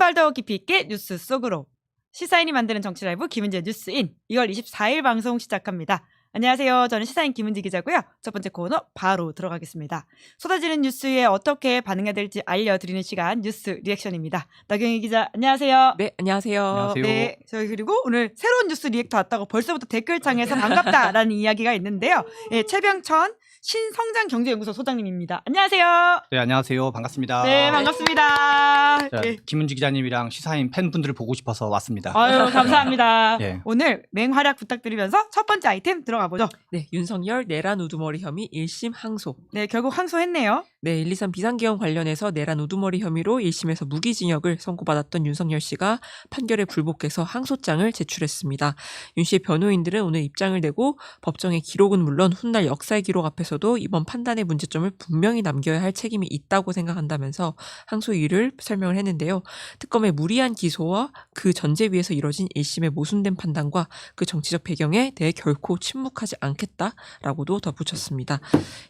발 더 깊이 있게 뉴스 속으로 시사인이 만드는 정치 라이브 김은지의 뉴스인 2월 24일 방송 시작합니다. 안녕하세요. 저는 시사인 김은지 기자고요. 첫 번째 코너 바로 들어가겠습니다. 쏟아지는 뉴스에 어떻게 반응해야 될지 알려드리는 시간 뉴스 리액션입니다. 나경희 기자 안녕하세요. 네, 안녕하세요. 안녕하세요. 네, 저희 그리고 오늘 새로운 뉴스 리액터 왔다고 벌써부터 댓글창에서 반갑다라는 이야기가 있는데요. 네, 최병천 신성장경제연구소 소장님입니다. 안녕하세요. 네, 안녕하세요. 반갑습니다. 네, 반갑습니다. 자, 네. 김은지 기자님이랑 시사인 팬분들을 보고 싶어서 왔습니다. 아유, 감사합니다. 예. 오늘 맹활약 부탁드리면서 첫 번째 아이템 들어가 보죠. 네, 윤석열 내란 우두머리 혐의 1심 항소. 네, 결국 항소했네요. 네, 123 비상계엄 관련해서 내란 우두머리 혐의로 1심에서 무기징역을 선고받았던 윤석열 씨가 판결에 불복해서 항소장을 제출했습니다. 윤 씨의 변호인들은 오늘 입장을 내고 법정의 기록은 물론 훗날 역사의 기록 앞에서도 이번 판단의 문제점을 분명히 남겨야 할 책임이 있다고 생각한다면서 항소 이유를 설명을 했는데요. 특검의 무리한 기소와 그 전제 위에서 이뤄진 1심의 모순된 판단과 그 정치적 배경에 대해 결코 침묵하지 않겠다라고도 덧붙였습니다.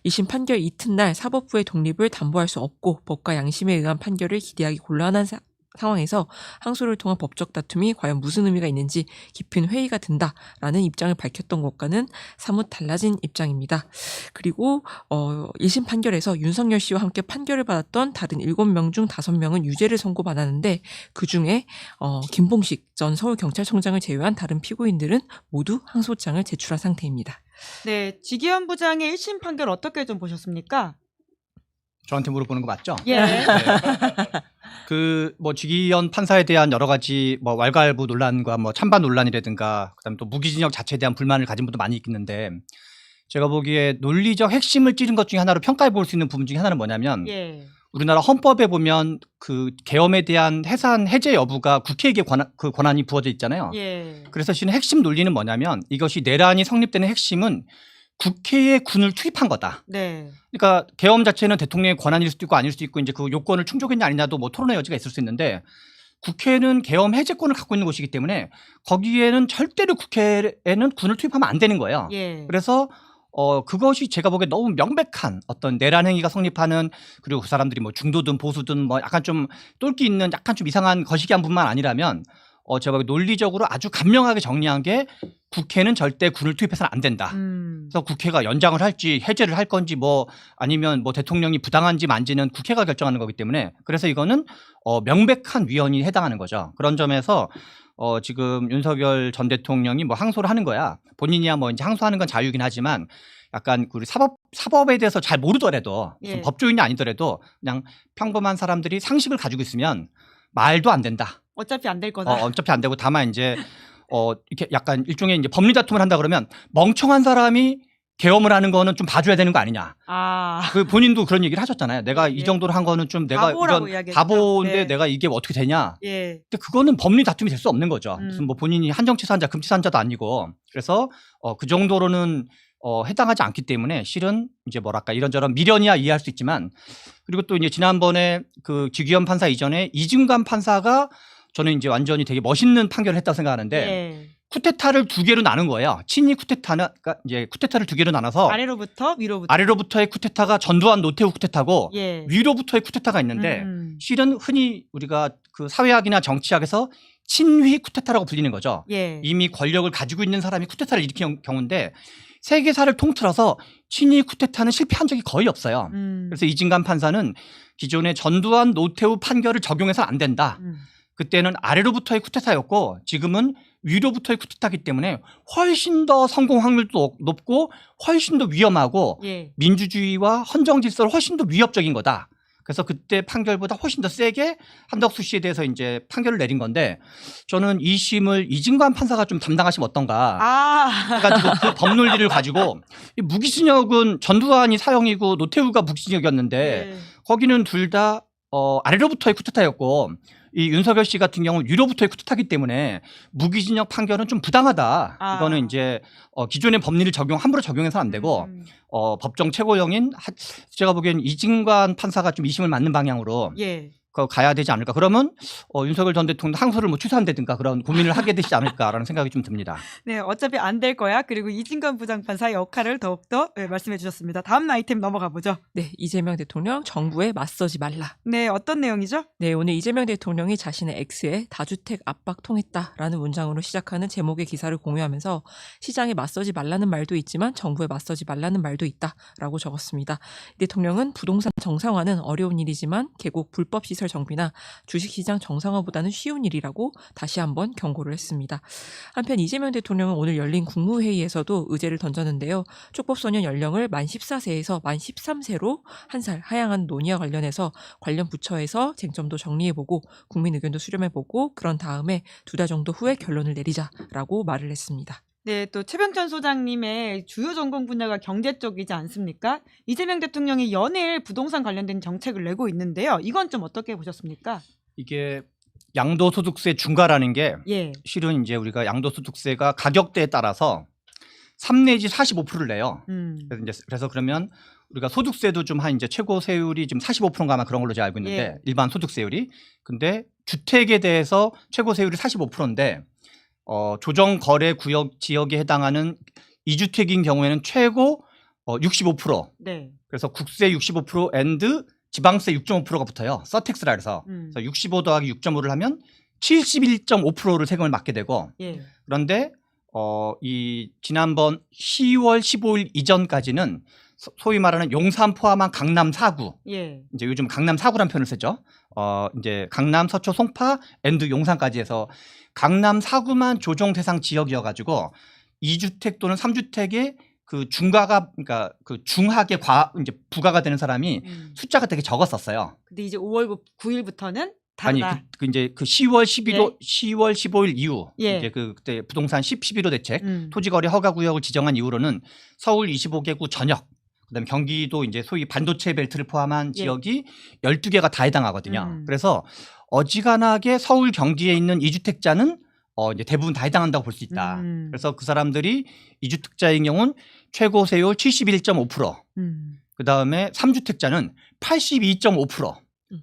2심 판결 이튿날 사법부의 독립을 담보할 수 없고 법과 양심에 의한 판결을 기대하기 곤란한 상황에서 항소를 통한 법적 다툼이 과연 무슨 의미가 있는지 깊은 회의가 든다라는 입장을 밝혔던 것과는 사뭇 달라진 입장입니다. 그리고 1심 판결에서 윤석열 씨와 함께 판결을 받았던 다른 7명 중 5명은 유죄를 선고받았는데 그중에 김봉식 전 서울경찰청장을 제외한 다른 피고인들은 모두 항소장을 제출한 상태입니다. 네, 지기현 부장의 1심 판결 어떻게 좀 보셨습니까? 저한테 물어보는 거 맞죠? 예. 네. 지기현 판사에 대한 여러 가지 왈가왈부 논란과 찬반 논란이라든가 그다음에 또 무기징역 자체에 대한 불만을 가진 분도 많이 있는데 제가 보기에 논리적 핵심을 찌른 것 중에 하나로 평가해 볼 수 있는 부분 중에 하나는 뭐냐면 예. 우리나라 헌법에 보면 그 계엄에 대한 해산 해제 여부가 국회에게 권한이 부어져 있잖아요. 예. 그래서 실은 핵심 논리는 뭐냐면 이것이 내란이 성립되는 핵심은 국회에 군을 투입한 거다. 네. 그러니까 계엄 자체는 대통령의 권한일 수도 있고 아닐 수도 있고 이제 그 요건을 충족했냐 아니냐도 토론의 여지가 있을 수 있는데 국회는 계엄 해제권을 갖고 있는 곳이기 때문에 거기에는 절대로 국회에는 군을 투입하면 안 되는 거예요. 예. 그래서 그것이 제가 보기에 너무 명백한 어떤 내란 행위가 성립하는 그리고 그 사람들이 중도든 보수든 약간 좀 똘끼 있는 약간 좀 이상한 거시기한 분만 아니라면 제가 보기에 논리적으로 아주 간명하게 정리한 게 국회는 절대 군을 투입해서는 안 된다. 그래서 국회가 연장을 할지 해제를 할 건지 아니면 대통령이 부당한지 만지는 국회가 결정하는 거기 때문에 그래서 이거는 명백한 위헌이 해당하는 거죠. 그런 점에서 지금 윤석열 전 대통령이 항소를 하는 거야. 본인이야 이제 항소하는 건 자유이긴 하지만 약간 우리 사법에 대해서 잘 모르더라도 무슨 예. 법조인이 아니더라도 그냥 평범한 사람들이 상식을 가지고 있으면 말도 안 된다. 어차피 안 될 거다. 어차피 안 되고 다만 이제 이렇게 약간 일종의 이제 법리 다툼을 한다 그러면 멍청한 사람이 계엄을 하는 거는 좀 봐줘야 되는 거 아니냐. 아. 그 본인도 그런 얘기를 하셨잖아요. 내가 예. 이 정도로 한 거는 좀 내가 바보라고 이런 이야기했죠. 바보인데 네. 내가 이게 어떻게 되냐. 예. 근데 그거는 법리 다툼이 될 수 없는 거죠. 무슨 본인이 한정치산자, 금치산자도 아니고. 그래서 그 정도로는 해당하지 않기 때문에 실은 이제 이런저런 미련이야 이해할 수 있지만 그리고 또 이제 지난번에 그 지기현 판사 이전에 이중관 판사가 저는 이제 완전히 되게 멋있는 판결을 했다고 생각하는데 예. 쿠데타를 두 개로 나눈 거예요. 친이 쿠데타는 그러니까 이제 쿠데타를 두 개로 나눠서 아래로부터 위로부터. 아래로부터의 쿠데타가 전두환 노태우 쿠데타고 예. 위로부터의 쿠데타가 있는데 실은 흔히 우리가 그 사회학이나 정치학에서 친위 쿠데타라고 불리는 거죠. 예. 이미 권력을 가지고 있는 사람이 쿠데타를 일으킨 경우인데 세계사를 통틀어서 친위 쿠데타는 실패한 적이 거의 없어요. 그래서 이진관 판사는 기존의 전두환 노태우 판결을 적용해서 안 된다. 그때는 아래로부터의 쿠데타였고 지금은 위로부터의 쿠데타이기 때문에 훨씬 더 성공 확률도 높고 훨씬 더 위험하고 예. 민주주의와 헌정 질서를 훨씬 더 위협적인 거다. 그래서 그때 판결보다 훨씬 더 세게 한덕수 씨에 대해서 이제 판결을 내린 건데 저는 이 심을 이진관 판사가 좀 담당하시면 어떤가. 아. 해가지고 그 법논리를 가지고 이 무기징역은 전두환이 사형이고 노태우가 무기징역이었는데 예. 거기는 둘 다 아래로부터의 쿠데타였고 이 윤석열 씨 같은 경우는 위로부터의 쿠데타이기 때문에 무기징역 판결은 좀 부당하다. 아. 이거는 이제 기존의 법리를 함부로 적용해서는 안 되고 법정 최고형인 제가 보기엔 이진관 판사가 좀 이심을 맞는 방향으로 예. 가야 되지 않을까. 그러면 윤석열 전 대통령 항소를 뭐 취소한다든가 그런 고민을 하게 되지 않을까라는 생각이 좀 듭니다. 네, 어차피 안 될 거야. 그리고 이진건 부장판사의 역할을 더욱더 말씀해 주셨습니다. 다음 아이템 넘어가 보죠. 네, 이재명 대통령 정부에 맞서지 말라. 네, 어떤 내용이죠? 네, 오늘 이재명 대통령이 자신의 X에 다주택 압박 통했다라는 문장으로 시작하는 제목의 기사를 공유하면서 시장에 맞서지 말라는 말도 있지만 정부에 맞서지 말라는 말도 있다라고 적었습니다. 이 대통령은 부동산 정상화는 어려운 일이지만 계곡 불법 시설 정비나 주식시장 정상화보다는 쉬운 일이라고 다시 한번 경고를 했습니다. 한편 이재명 대통령은 오늘 열린 국무회의에서도 의제를 던졌는데요. 촉법소년 연령을 만 14세에서 만 13세로 한 살 하향한 논의와 관련해서 관련 부처에서 쟁점도 정리해보고 국민 의견도 수렴해보고 그런 다음에 2달 정도 후에 결론을 내리자라고 말을 했습니다. 네, 또 최병천 소장님의 주요 전공 분야가 경제 쪽이지 않습니까? 이재명 대통령이 연일 부동산 관련된 정책을 내고 있는데요. 이건 좀 어떻게 보셨습니까? 이게 양도소득세 중과라는 게 예. 실은 이제 우리가 양도소득세가 가격대에 따라서 3 내지 45%를 내요. 그래서 그러면 우리가 소득세도 좀 한 이제 최고 세율이 지금 45%인가 아마 그런 걸로 제가 알고 있는데 예. 일반 소득세율이. 근데 주택에 대해서 최고 세율이 45%인데 조정 거래 구역 지역에 해당하는 2주택인 경우에는 최고 65%. 네. 그래서 국세 65% 앤드 지방세 6.5%가 붙어요. 서택스라 해서. 그래서 65 더하기 6.5를 하면 71.5%를 세금을 맞게 되고 예. 그런데 이 지난번 10월 15일 이전까지는 소위 말하는 용산 포함한 강남 4구. 예. 이제 요즘 강남 4구라는 표현을 쓰죠. 이제 강남, 서초, 송파, 앤드 용산까지 해서 강남 4구만 조정 대상 지역이어 가지고 2주택 또는 3주택에 그 중과가 그러니까 그 중하게 이제 부과가 되는 사람이 숫자가 되게 적었었어요. 근데 이제 5월 9일부터는 아니 다르다. 그 이제 그 10월 11일 예. 10월 15일 이후 예. 이제 그때 부동산 11호 대책 음. 토지거래 허가 구역을 지정한 이후로는 서울 25개구 전역 그다음에 경기도 이제 소위 반도체 벨트를 포함한 예. 지역이 12개가 다 해당하거든요. 음. 그래서 어지간하게 서울 경기에 있는 2주택자는 이제 대부분 다 해당한다고 볼 수 있다. 그래서 그 사람들이 2주택자인 경우는 최고 세율 71.5%, 그다음에 3주택자는 82.5%.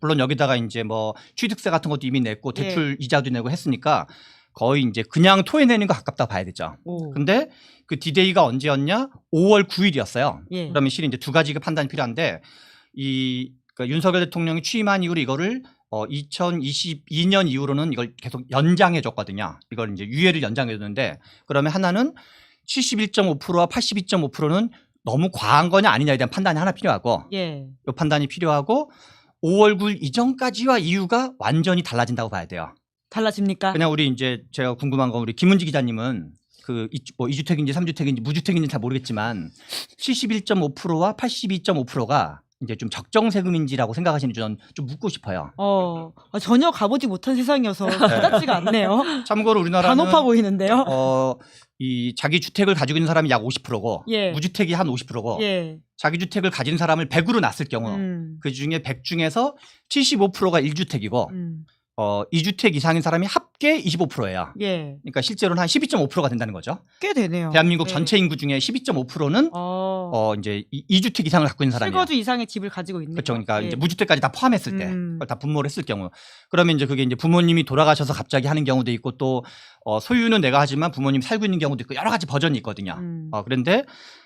물론 여기다가 이제 뭐 취득세 같은 것도 이미 냈고 대출 이자도 내고 했으니까 거의 이제 그냥 토해내는 거 가깝다고 봐야 되죠. 오. 근데 그 디데이가 언제였냐? 5월 9일이었어요. 예. 그러면 실은 이제 두 가지가 판단이 필요한데 그러니까 윤석열 대통령이 취임한 이후로 이거를 2022년 이후로는 이걸 계속 연장해 줬거든요. 이걸 이제 유예를 연장해 줬는데 그러면 하나는 71.5%와 82.5%는 너무 과한 거냐 아니냐에 대한 판단이 하나 필요하고 예. 이 판단이 필요하고 5월 9일 이전까지와 이유가 완전히 달라진다고 봐야 돼요. 달라집니까? 그냥 우리 이제 제가 궁금한 건 우리 김은지 기자님은 그 뭐 2주택인지 3주택인지 무주택인지 잘 모르겠지만 71.5%와 82.5%가 이제 좀 적정 세금인지라고 생각하시는지 저는 좀 묻고 싶어요. 전혀 가보지 못한 세상이어서 와닿지가 않네요. 참고로 다 우리나라는 높아 보이는데요. 이 자기 주택을 가지고 있는 사람이 약 50%고 예. 무주택이 한 50%고 예. 자기 주택을 가진 사람을 100으로 놨을 경우 그 중에 100 중에서 75%가 1주택이고 2주택 이상인 사람이 합계 25%예요. 예. 그러니까 실제로는 한 12.5%가 된다는 거죠. 꽤 되네요. 대한민국 네. 전체 인구 중에 12.5%는 이제 2주택 이상을 갖고 있는 사람이에요. 실거주 이상의 집을 가지고 있는. 그렇죠. 그러니까 예. 이제 무주택까지 다 포함했을 때 그걸 다 분모를 했을 경우 그러면 이제 그게 이제 부모님이 돌아가셔서 갑자기 하는 경우도 있고 또 소유는 내가 하지만 부모님 살고 있는 경우도 있고 여러 가지 버전이 있거든요. 그런데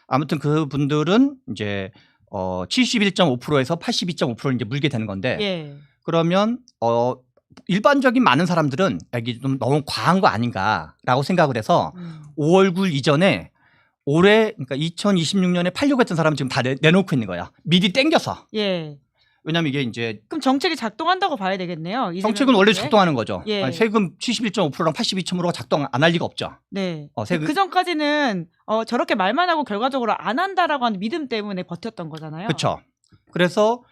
아무튼 그 분들은 이제 71.5%에서 82.5%를 이제 물게 되는 건데 예. 그러면 일반적인 많은 사람들은 이게 좀 너무 과한 거 아닌가라고 생각을 해서 5월 9일 이전에 올해 그러니까 2026년에 팔려고 했던 사람은 지금 다 내놓고 있는 거야. 미리 땡겨서. 예. 왜냐하면 이게 이제 그럼 정책이 작동한다고 봐야 되겠네요. 정책은 원래 작동하는 거죠. 예. 아니, 세금 71.5%랑 82.5%가 작동 안 할 리가 없죠. 네. 세금 그 전까지는 저렇게 말만 하고 결과적으로 안 한다라고 하는 믿음 때문에 버텼던 거잖아요. 그렇죠. 그래서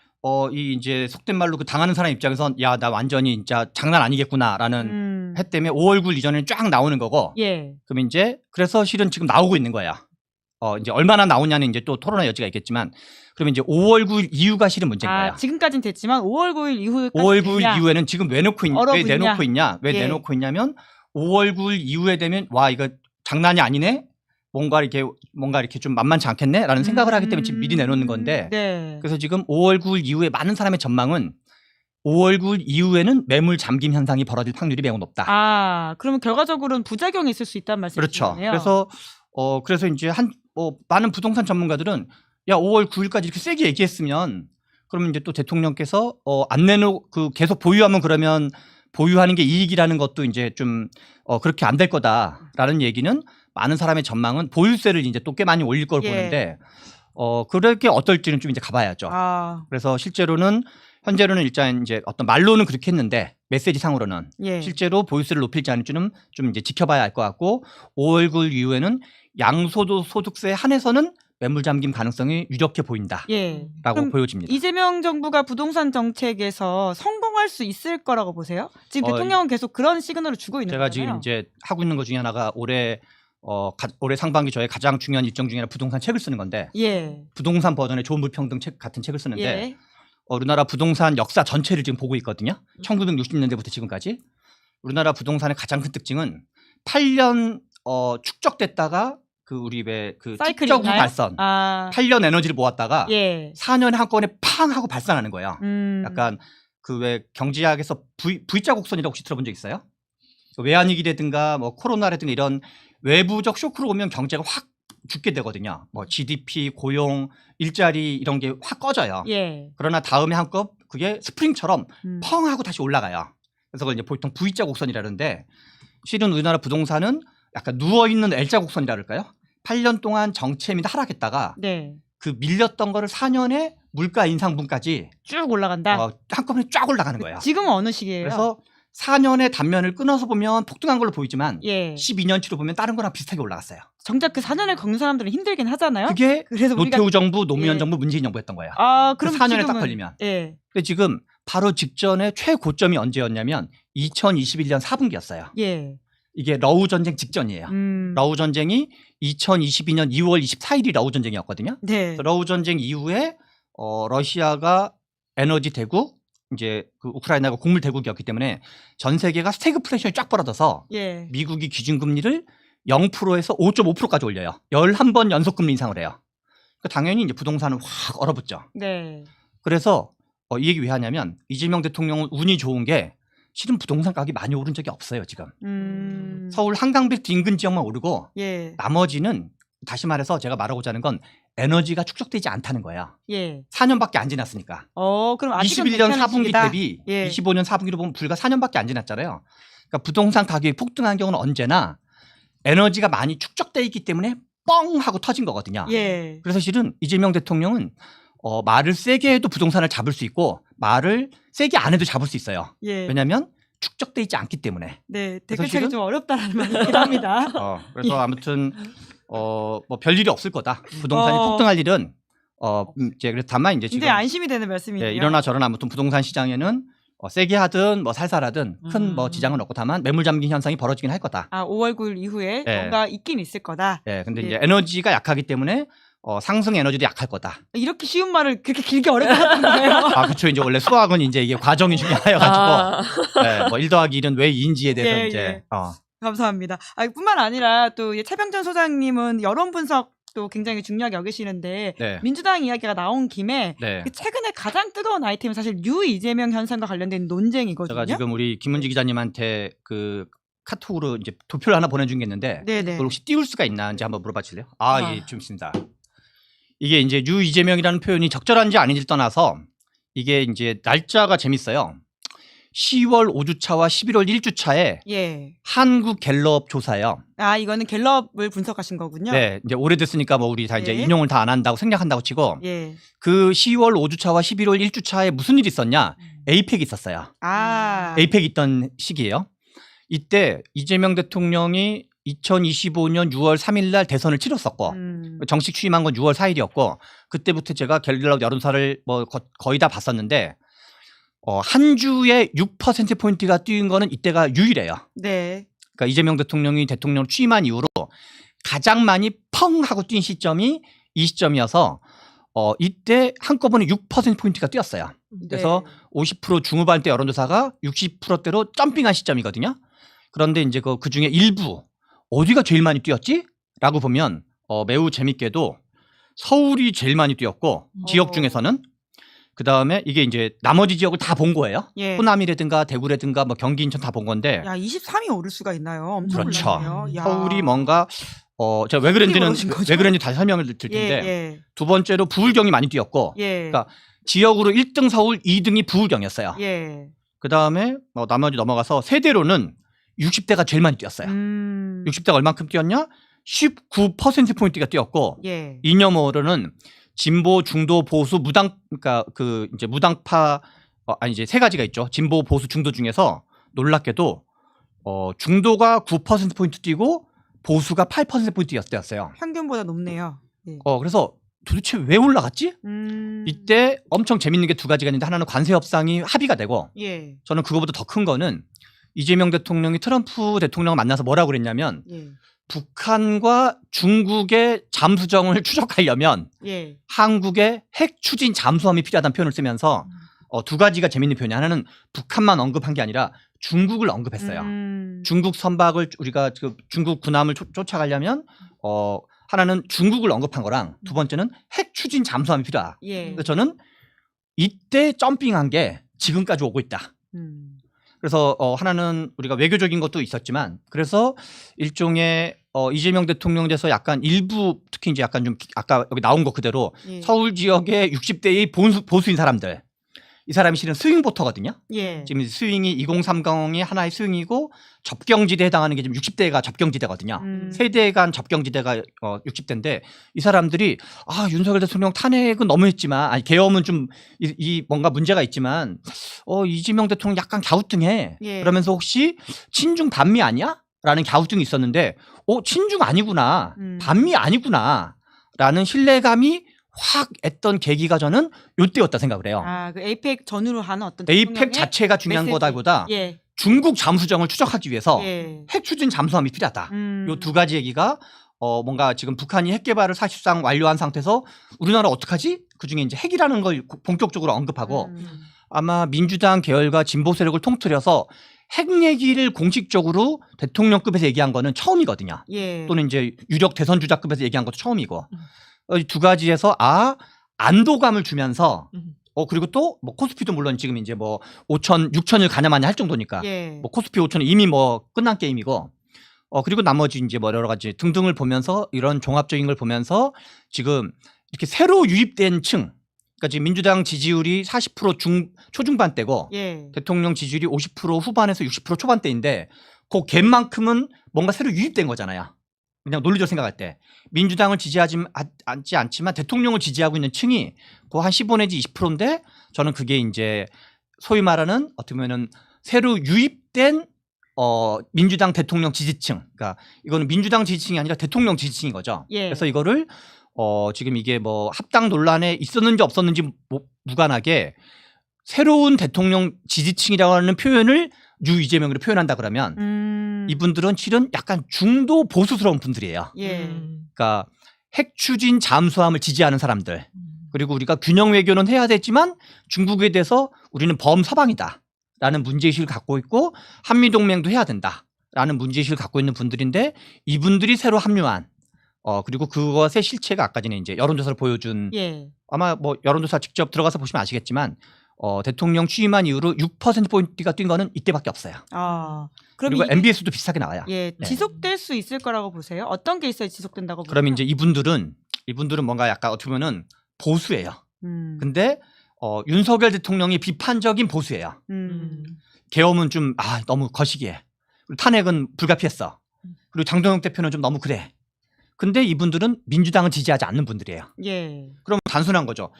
이 이제 속된 말로 그 당하는 사람 입장에선 야, 나 완전히 진짜 장난 아니겠구나라는 해 때문에 5월 9일 이전에는 쫙 나오는 거고. 예. 그럼 이제 그래서 실은 지금 나오고 있는 거야. 이제 얼마나 나오냐는 이제 또 토론의 여지가 있겠지만 그러면 이제 5월 9일 이후가 실은 문제인 거야. 지금까지는 됐지만 5월 9일 이후까지 5월 9일 이후에는 지금 왜 내놓고 있냐? 왜 예. 내놓고 있냐면 5월 9일 이후에 되면 와 이거 장난이 아니네. 뭔가 이렇게 좀 만만치 않겠네라는 생각을 하기 때문에 지금 미리 내놓는 건데. 네. 그래서 지금 5월 9일 이후에 많은 사람의 전망은 5월 9일 이후에는 매물 잠김 현상이 벌어질 확률이 매우 높다. 아, 그러면 결과적으로는 부작용이 있을 수 있다는 말씀이시네요. 그렇죠. 그래서 이제 많은 부동산 전문가들은 야 5월 9일까지 이렇게 세게 얘기했으면 그러면 이제 또 대통령께서 안 내놓고 계속 보유하면 그러면 보유하는 게 이익이라는 것도 이제 좀 그렇게 안 될 거다라는 얘기는 많은 사람의 전망은 보유세를 이제 또 꽤 많이 올릴 걸 예. 보는데 그렇게 어떨지는 좀 이제 가봐야죠. 아, 그래서 실제로는 현재로는 일단 이제 어떤 말로는 그렇게 했는데 메시지 상으로는 예. 실제로 보유세를 높일지 않을지는 좀 이제 지켜봐야 할 것 같고 5월 9일 이후에는 양소득세에 한해서는 매물 잠김 가능성이 유력해 보인다라고 예. 그럼 보여집니다. 이재명 정부가 부동산 정책에서 성공할 수 있을 거라고 보세요? 지금 대통령은 계속 그런 시그널을 주고 있는 제가 거잖아요. 지금 이제 하고 있는 것 중에 하나가 올해 상반기 저의 가장 중요한 일정 중에 하나 부동산 책을 쓰는 건데 예. 부동산 버전의 좋은 불평등 책 같은 책을 쓰는데 예. 우리나라 부동산 역사 전체를 지금 보고 있거든요. 1960년대부터 지금까지 우리나라 부동산의 가장 큰 특징은 8년 축적됐다가 우리 왜 사이클이 축적 후 있나요? 발산 아, 8년 에너지를 모았다가 예. 4년에 한꺼번에 팡 하고 발산하는 거예요. 약간 왜 경제학에서 V자 곡선이라고 혹시 들어본 적 있어요? 외환위기라든가 뭐 코로나라든가 이런 외부적 쇼크로 오면 경제가 확 죽게 되거든요. 뭐 GDP, 고용, 일자리 이런 게 확 꺼져요. 예. 그러나 다음에 한껏 그게 스프링처럼 음. 펑 하고 다시 올라가요. 그래서 그걸 이제 보통 V자 곡선이라는데 실은 우리나라 부동산은 약간 누워있는 L자 곡선이라 그럴까요? 8년 동안 정체 및 하락했다가 네. 그 밀렸던 거를 4년에 물가 인상분까지 쭉 올라간다. 한꺼번에 쫙 올라가는 거예요. 지금은 어느 시기예요? 그래서 4년의 단면을 끊어서 보면 폭등한 걸로 보이지만 예. 12년치로 보면 다른 거랑 비슷하게 올라갔어요. 정작 그 4년을 겪는 사람들은 힘들긴 하잖아요. 그게 그래서 우리가 노태우 정부, 노무현 예. 정부, 문재인 정부였던 거예요. 아, 그 그럼 4년에 딱 지금은 걸리면. 예. 근데 지금 바로 직전에 최고점이 언제였냐면 2021년 4분기였어요. 예. 이게 러우 전쟁 직전이에요. 러우 전쟁이 2022년 2월 24일이 러우 전쟁이었거든요. 네. 러우 전쟁 이후에 러시아가 에너지 대국, 이제 그 우크라이나가 곡물 대국이었기 때문에 전 세계가 스태그플레이션이 쫙 벌어져서 예. 미국이 기준금리를 0%에서 5.5%까지 올려요. 11번 연속 금리 인상을 해요. 그러니까 당연히 이제 부동산은 확 얼어붙죠. 네. 그래서 이 얘기 왜 하냐면 이재명 대통령은 운이 좋은 게 실은 부동산 가격이 많이 오른 적이 없어요 지금. 서울 한강빌트 인근 지역만 오르고 예. 나머지는 다시 말해서 제가 말하고자 하는 건 에너지가 축적되지 않다는 거예요. 예. 4년밖에 안 지났으니까. 그럼 아직은 21년 괜찮은 4분기 시기다. 대비 예. 25년 4분기로 보면 불과 4년밖에 안 지났잖아요. 그러니까 부동산 가격이 폭등한 경우는 언제나 에너지가 많이 축적돼 있기 때문에 뻥 하고 터진 거거든요. 예. 그래서 실은 이재명 대통령은 말을 세게 해도 부동산을 잡을 수 있고 말을 세게 안 해도 잡을 수 있어요. 예. 왜냐하면 축적돼 있지 않기 때문에. 네. 그래서 댓글창이 실은- 좀 어렵다라는 말이 있긴 합니다. 그래서 아무튼 뭐 별일이 없을 거다. 부동산이 어. 폭등할 일은 이제 그래서 다만 이제 지금 굉장히 안심이 되는 말씀이네요. 이러나 저러나 아무튼 부동산 시장에는 세게 하든 뭐 살살하든 큰 뭐 지장은 없고 다만 매물 잠긴 현상이 벌어지긴 할 거다. 5월 9일 이후에 예. 뭔가 있긴 있을 거다. 근데 예. 이제 에너지가 약하기 때문에 상승 에너지도 약할 거다. 이렇게 쉬운 말을 그렇게 길게 어렵게 하는 거예요. 그렇죠. 이제 원래 수학은 이제 이게 과정이 중요해가지고 뭐 1 더하기 1은 왜 2인지에 대해서 예, 이제 예. 감사합니다. 뿐만 아니라 또 최병전 소장님은 여론 분석도 굉장히 중요하게 여기시는데 네. 민주당 이야기가 나온 김에 네. 최근에 가장 뜨거운 아이템은 사실 유 이재명 현상과 관련된 논쟁이거든요. 제가 지금 우리 김은지 기자님한테 그 카톡으로 이제 도표를 하나 보내준 게 있는데 네네. 그걸 혹시 띄울 수가 있나는지 한번 물어봐 주실래요? 예, 좀 있습니다. 이게 이제 유 이재명이라는 표현이 적절한지 아닌지를 떠나서 이게 이제 날짜가 재밌어요. 10월 5주차와 11월 1주차에 예. 한국 갤럽 조사예요. 이거는 갤럽을 분석하신 거군요. 네, 이제 오래됐으니까 뭐 우리 다 이제 예. 인용을 다 안 한다고 생략한다고 치고 예. 그 10월 5주차와 11월 1주차에 무슨 일이 있었냐? 에이펙이 있었어요. 에이펙이 있던 시기예요. 이때 이재명 대통령이 2025년 6월 3일 날 대선을 치렀었고 정식 취임한 건 6월 4일이었고 그때부터 제가 갤럽 여론사를 뭐 거의 다 봤었는데 한 주에 6%포인트가 뛰는 거는 이때가 유일해요. 네. 그러니까 이재명 대통령이 대통령 취임한 이후로 가장 많이 펑 하고 뛴 시점이 이 시점이어서 이때 한꺼번에 6%포인트가 뛰었어요. 그래서 50% 중후반대 여론조사가 60%대로 점핑한 시점이거든요. 그런데 이제 그 중에 일부 어디가 제일 많이 뛰었지? 라고 보면 매우 재밌게도 서울이 제일 많이 뛰었고 지역 중에서는 그 다음에 이게 이제 나머지 지역을 다 본 거예요. 예. 호남이라든가 대구라든가 뭐 경기 인천 다 본 건데 야 23이 오를 수가 있나요? 엄청 그렇죠. 올랐네요. 야. 서울이 뭔가 제가 왜 그랬는지는 오르신 거죠? 왜 그랬는지 다시 설명을 드릴 예, 텐데 예. 두 번째로 부울경이 많이 뛰었고 예. 그러니까 지역으로 1등 서울, 2등이 부울경이었어요. 예. 그 다음에 나머지 넘어가서 세대로는 60대가 제일 많이 뛰었어요. 60대가 얼만큼 뛰었냐? 19%포인트가 뛰었고 예. 이념으로는 진보, 중도, 보수, 무당 그러니까 그 이제 무당파 이제 세 가지가 있죠. 진보, 보수, 중도 중에서 놀랍게도 중도가 9%포인트 뛰고 보수가 8%포인트 뛰었어요. 평균보다 높네요. 예. 그래서 도대체 왜 올라갔지? 이때 엄청 재밌는 게 두 가지가 있는데 하나는 관세 협상이 합의가 되고 예. 저는 그거보다 더 큰 거는 이재명 대통령이 트럼프 대통령을 만나서 뭐라고 그랬냐면 예. 북한과 중국의 잠수정을 추적하려면 예. 한국의 핵 추진 잠수함이 필요하다는 표현을 쓰면서 두 가지가 재밌는 표현이 하나는 북한만 언급한 게 아니라 중국을 언급했어요. 중국 선박을 우리가 중국 군함을 쫓아가려면 하나는 중국을 언급한 거랑 두 번째는 핵 추진 잠수함이 필요하다. 예. 그래서 저는 이때 점핑한 게 지금까지 오고 있다. 그래서 하나는 우리가 외교적인 것도 있었지만 그래서 일종의 이재명 대통령에 대해서 약간 일부 특히 이제 약간 좀 아까 여기 나온 거 그대로 예. 서울 지역의 60대의 보수인 사람들 이 사람이 실은 스윙보터거든요. 예. 지금 스윙이 2030이 하나의 스윙이고 접경지대에 해당하는 게 지금 60대가 접경지대거든요. 세대 간 접경지대가 60대인데 이 사람들이 윤석열 대통령 탄핵은 너무했지만 계엄은 좀 이 뭔가 문제가 있지만 이재명 대통령 약간 갸우뚱해. 예. 그러면서 혹시 친중 반미 아니야? 라는 갸우뚱이 있었는데 친중 아니구나. 반미 아니구나. 라는 신뢰감이 확 했던 계기가 저는 요때였다 생각을 해요. 그 에이펙 전후로 하는 어떤 에이펙 대통령의 자체가 중요한 메시지. 거다보다 예. 중국 잠수정을 추적하기 위해서 예. 핵 추진 잠수함이 필요하다. 요 두 가지 얘기가 뭔가 지금 북한이 핵 개발을 사실상 완료한 상태에서 우리나라 어떡하지? 그중에 이제 핵이라는 걸 본격적으로 언급하고 아마 민주당 계열과 진보 세력을 통틀어서 핵 얘기를 공식적으로 대통령급에서 얘기한 거는 처음이거든요. 예. 또는 이제 유력 대선 주자급에서 얘기한 것도 처음이고 이 두 가지에서 안도감을 주면서 그리고 또 뭐 코스피도 물론 지금 이제 뭐 5천, 6천을 가냐마냐 할 정도니까 예. 뭐 코스피 5천은 이미 뭐 끝난 게임이고 그리고 나머지 이제 뭐 여러 가지 등등을 보면서 이런 종합적인 걸 보면서 지금 이렇게 새로 유입된 층 그러니까 지금 민주당 지지율이 40% 초중반대고 예. 대통령 지지율이 50% 후반에서 60% 초반대인데 그 갭만큼은 뭔가 새로 유입된 거잖아요. 그냥 논리적으로 생각할 때 민주당을 지지하지 않지만 대통령을 지지하고 있는 층이 그 한 15 내지 20%인데 저는 그게 이제 소위 말하는 어떻게 보면은 새로 유입된 민주당 대통령 지지층 그러니까 이거는 민주당 지지층이 아니라 대통령 지지층인 거죠. 예. 그래서 이거를 지금 이게 뭐 합당 논란에 있었는지 없었는지 무관하게 새로운 대통령 지지층이라고 하는 표현을 이재명으로 표현한다 그러면 이분들은 실은 약간 중도 보수스러운 분들이에요. 예. 그러니까 핵 추진 잠수함을 지지하는 사람들 그리고 우리가 균형 외교는 해야 되지만 중국에 대해서 우리는 범서방이다라는 문제의식을 갖고 있고 한미동맹도 해야 된다라는 문제의식을 갖고 있는 분들인데 이분들이 새로 합류한 그리고 그것의 실체가 아까 전에 이제 여론조사를 보여준 예. 아마 뭐 여론조사 직접 들어가서 보시면 아시겠지만 대통령 취임한 이후로 6%포인트가 뛴 거는 이때밖에 없어요. 그럼 그리고 이게 MBS도 비슷하게 나와요. 예, 네. 지속될 수 있을 거라고 보세요? 어떤 게 있어야 지속된다고 보세요? 그럼 이제 이분들은 뭔가 약간 어떻게 보면은 보수예요. 근데 윤석열 대통령이 비판적인 보수예요. 계엄은 좀 너무 거시기해. 그리고 탄핵은 불가피했어. 그리고 장동혁 대표는 좀 너무 그래. 근데 이분들은 민주당을 지지하지 않는 분들이에요. 예. 그럼 단순한 거죠.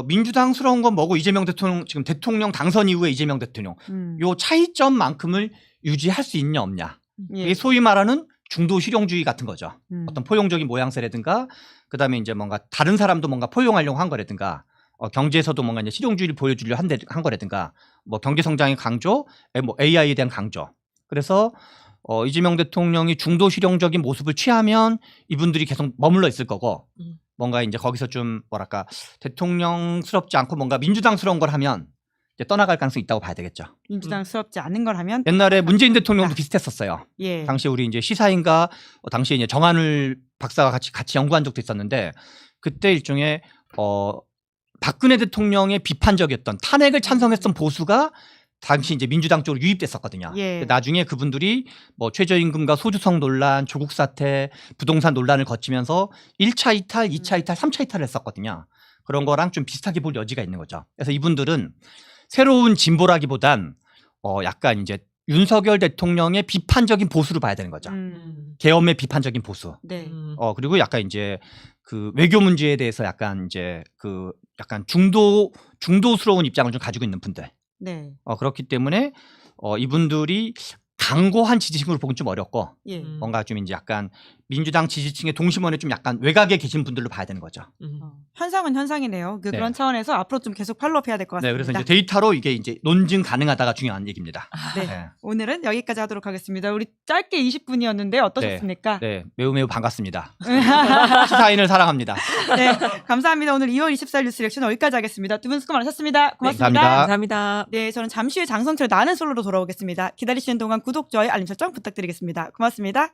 민주당스러운 건 뭐고 이재명 대통령 지금 대통령 당선 이후에 이재명 대통령 요 차이점만큼을 유지할 수 있냐 없냐. 예. 이게 소위 말하는 중도 실용주의 같은 거죠. 어떤 포용적인 모양새라든가 그다음에 이제 뭔가 다른 사람도 뭔가 포용하려고 한 거라든가 경제에서도 뭔가 이제 실용주의를 보여주려 한 거라든가 뭐 경제 성장의 강조, 뭐 AI에 대한 강조. 그래서 이재명 대통령이 중도 실용적인 모습을 취하면 이분들이 계속 머물러 있을 거고 뭔가 이제 거기서 좀 뭐랄까 대통령스럽지 않고 뭔가 민주당스러운 걸 하면 이제 떠나갈 가능성이 있다고 봐야 되겠죠. 민주당스럽지 않은 걸 하면 옛날에 문재인 대통령도 비슷했었어요. 예. 당시에 우리 이제 시사인가 당시에 이제 정한울 박사가 같이 연구한 적도 있었는데 그때 일종의 박근혜 대통령의 비판적이었던 탄핵을 찬성했던 보수가 당시 이제 민주당 쪽으로 유입됐었거든요. 예. 나중에 그분들이 뭐 최저임금과 소주성 논란, 조국 사태, 부동산 논란을 거치면서 1차 이탈, 2차 이탈, 3차 이탈을 했었거든요. 그런 거랑 좀 비슷하게 볼 여지가 있는 거죠. 그래서 이분들은 새로운 진보라기보단 약간 이제 윤석열 대통령의 비판적인 보수를 봐야 되는 거죠. 계엄의 비판적인 보수. 네. 그리고 약간 이제 그 외교 문제에 대해서 약간 이제 그 약간 중도스러운 입장을 좀 가지고 있는 분들. 네. 그렇기 때문에 이분들이 강고한 지지층으로 보기는 좀 어렵고 예. 뭔가 좀 이제 약간 민주당 지지층의 동심원에 좀 약간 외곽에 계신 분들로 봐야 되는 거죠. 현상은 현상이네요. 네. 그런 차원에서 앞으로 좀 계속 팔로우해야 될 것 같습니다. 네, 그래서 이제 데이터로 이게 이제 논증 가능하다가 중요한 얘기입니다. 네. 네. 오늘은 여기까지 하도록 하겠습니다. 우리 짧게 20분이었는데 어떠셨습니까? 네, 매우 반갑습니다. 시사인을 사랑합니다. 네, 감사합니다. 오늘 2월 24일 뉴스 리액션 여기까지 하겠습니다. 두 분 수고 많으셨습니다. 고맙습니다. 감사합니다. 감사합니다. 네, 저는 잠시 후에 장성철 나는 솔로로 돌아오겠습니다. 기다리시는 동안 구독, 좋아요, 알림 설정 부탁드리겠습니다. 고맙습니다.